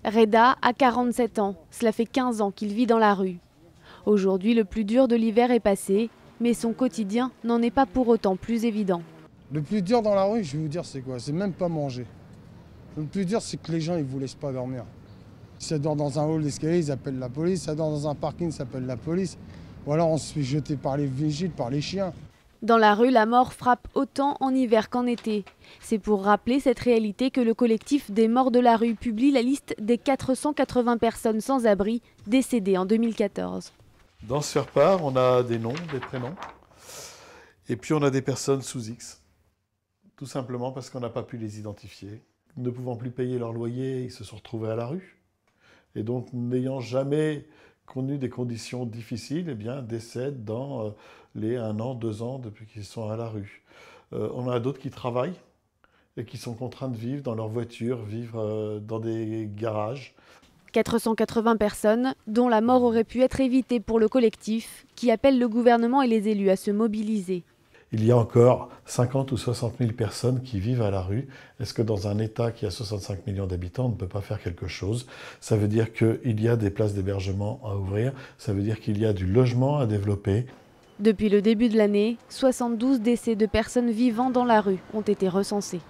Reda a 47 ans. Cela fait 15 ans qu'il vit dans la rue. Aujourd'hui, le plus dur de l'hiver est passé, mais son quotidien n'en est pas pour autant plus évident. Le plus dur dans la rue, je vais vous dire, c'est quoi? C'est même pas manger. Le plus dur, c'est que les gens, ils vous laissent pas dormir. Si ça dort dans un hall d'escalier, ils appellent la police. Si ça dort dans un parking, ça appelle la police. Ou alors on se fait jeter par les vigiles, par les chiens. Dans la rue, la mort frappe autant en hiver qu'en été. C'est pour rappeler cette réalité que le collectif des morts de la rue publie la liste des 480 personnes sans abri décédées en 2014. Dans ce faire-part, on a des noms, des prénoms, et puis on a des personnes sous X. Tout simplement parce qu'on n'a pas pu les identifier. Ne pouvant plus payer leur loyer, ils se sont retrouvés à la rue. Et donc, n'ayant jamais connu des conditions difficiles, eh bien, décèdent dans les 1 an, 2 ans depuis qu'ils sont à la rue. On a d'autres qui travaillent et qui sont contraints de vivre dans leur voiture, vivre dans des garages. 480 personnes dont la mort aurait pu être évitée pour le collectif qui appelle le gouvernement et les élus à se mobiliser. Il y a encore 50 ou 60 000 personnes qui vivent à la rue. Est-ce que dans un État qui a 65 millions d'habitants, on ne peut pas faire quelque chose? Ça veut dire qu'il y a des places d'hébergement à ouvrir, ça veut dire qu'il y a du logement à développer. Depuis le début de l'année, 72 décès de personnes vivant dans la rue ont été recensés.